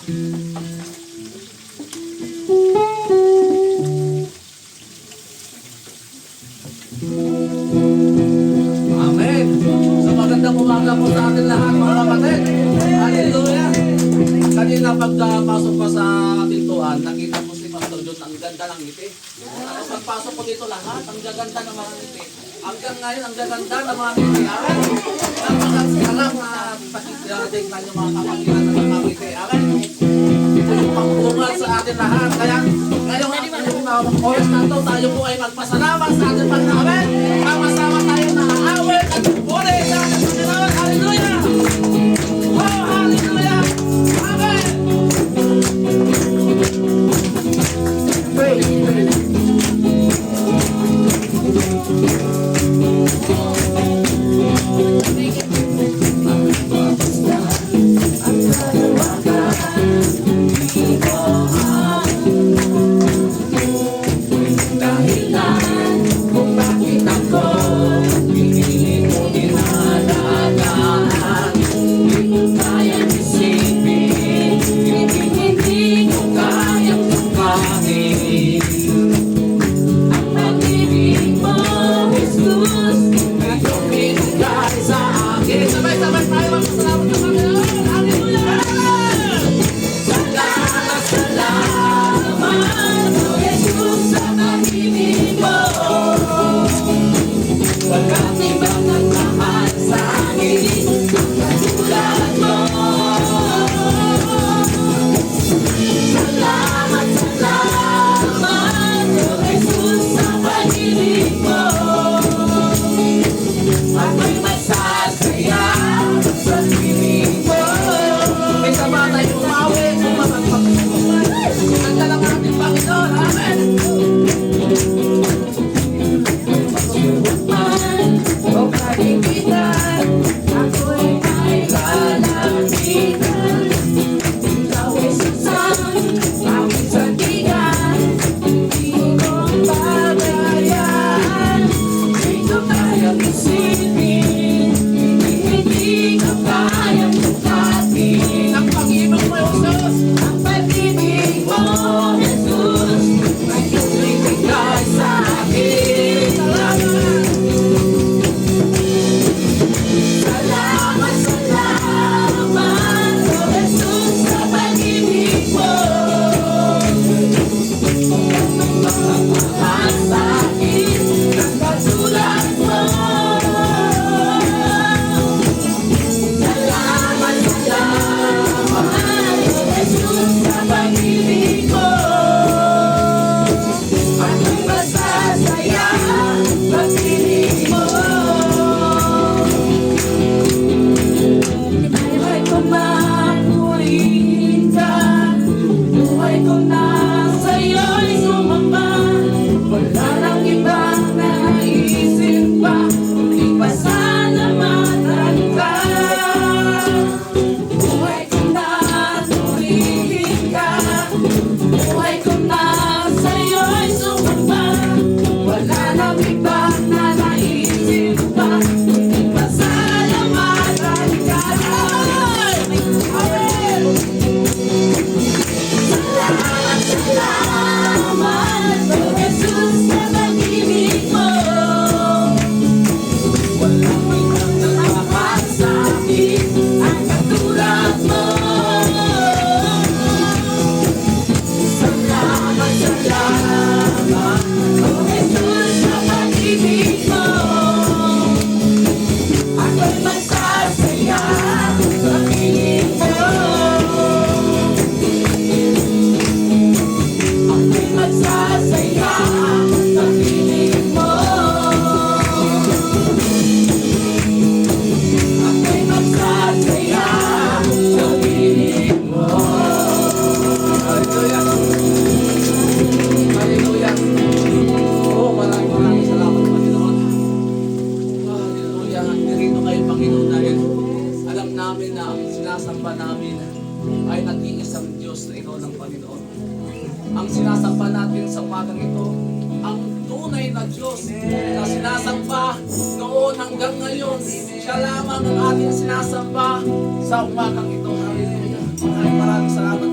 Amen. Sa magandang umaga po sa atin lahat, mga kapatid. Hallelujah. Kanina pagpasok ko sa pintuan, nakita ko si Pastor John, ang ganda ng ngiti. Tapos pagpasok ko dito lahat, ang gaganda ng mga ngiti. Hanggang ngayon, ang gaganda ng mga ngiti. Amen. Ang mga sarap na pakitignan yung mga kapagilan ng mga ngiti. Amen. Ito yung pangpungan sa atin lahat. Kaya ngayong oras na ito, tayo po ay magpasalamat sa ating Panginoon. Amen. Sama-sama tayo na awit at puri sa ating Panginoon. Hallelujah. Oh, hallelujah. Amen. Sabay-sabay tayo magpasalamat sa Panginoon. Hallelujah! Salamat, salamat, O Jesus, sa pag-ibig mo. Walang ibang nagmahal sa akin, katulad mo. Salamat, salamat, O Jesus, sa pag-ibig mo. Ako'y magsasaya sa piling mo. May sabata yung umawi, umapagpag. Ganda lang ating Panginoon. Amen. O kaibigan, ako'y may lalapitan. Ikaw ay susan, aking sandigan. Di ko pagayaan, di ko kayang isipin. Hindi ko kayang sukatin ang pag-ibig mo, Jesus. Ang pag-ibig mo, Jesus, ay ibigay sa akin. Salamat, salamat, O Jesus, sa pag-ibig mo. Magmamahal sa akin ang katulad mo. Salamat, salamat, O Jesus, sa pag-ibig mo. Ako'y masasaya sa piling mo. Buhay ko mapurihin ka, buhay ko na sa'yo'y sumama. Wala nang ibang naisip pa, kundi pasalamatan ka. Buhay ko na purihin ka, buhay ko na sa'yo'y sumama. Wala nang ibang na naisip pa, kundi pasalamatan ka. Amen. Salamat, salamat, O Jesus, sa pag-ibig mo. Walang ibang nagmahal sa akin ang katulad mo. Salamat, salamat, O Jesus, sa pag-ibig mo. Ako'y magsasaya sa piling mo. Ako'y magsasaya sa piling mo. Ako'y magsasaya sa piling mo. Hallelujah! Hallelujah! Oh, maraming salamat, Panginoon. Hallelujah! Nandito kayo, Panginoon, dahil alam namin na ang sinasamba namin ay nag-iisang Diyos na ikaw ng Panginoon. Ang sinasamba natin sa umagang ito, ang tunay na Diyos na sinasamba noon hanggang ngayon. Siya lamang ang ating sinasamba sa umagang ito. Hallelujah! Maraming salamat,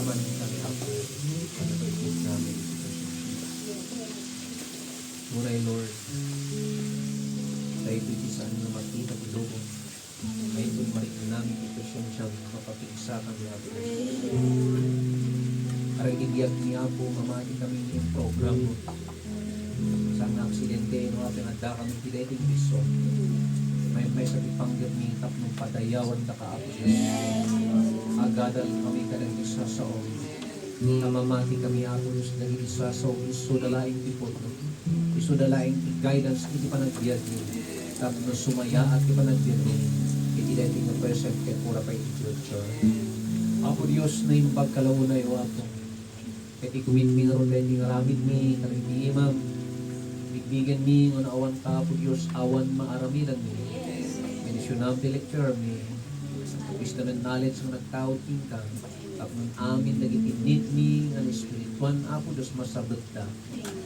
yaman kami ako. Panabalikid namin. Muray Lord. Tayo ito saan na makita ko doon. Ngayon kung marikin namin ito siyang mapapigsa kami ako. Aray igiyag niya po, mamati kami yung program mo. Sa nga aksidente, no, pinagda kami tileting biso. May sa ipanggap ni tap ng padayawan na kaapos. Agadal kami ka ng isa sa om. Namamati kami ako sa naging isa sa om. Iso dalaing tipot. Iso dalaing guidance, hindi pa nagbiyak niyo. Tapos no, sumaya at di pa nagbiyak niyo. Hindi dahil nga person kaya pura pa yung future. Ako Diyos na yung pagkalaunay o ako. Kaya ikumit mi nga ron dahil nga ramid mi, karindi imam. Bigbigan mi, nga naawan ka po Diyos, awan maaramidan mi. Medisyon lecture mi. Wisdom and knowledge nga nagtauting ka. Tapos nun amin nagitinit mi, nga espirituan ako Diyos masabot ka.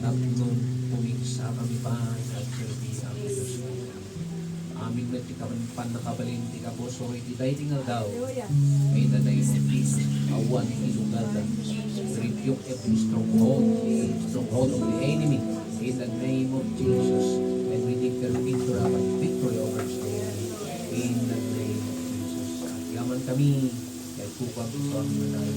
Tapos nun pumigsa kami pa, nag-servi ako Diyos. Amin na tikapan nakabalinti ka po, so hindi tayo tingal daw. May na yung awan ng ilugada. Rebuke every stronghold of the enemy in the name of Jesus, and we declare victory over the enemy in the name of Jesus. At yaman kami kay kupag sa aming manay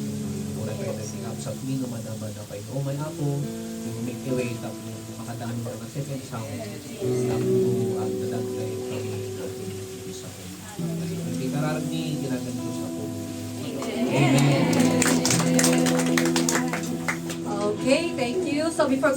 muna kayo nagsikap sa mino madama na kayo o may apo yung make away tapos makadaan mo ng second sound tapos at dadagay kami natin isa ko hindi kararag ni ginaganito sa po. Amen. Okay, thank you. So before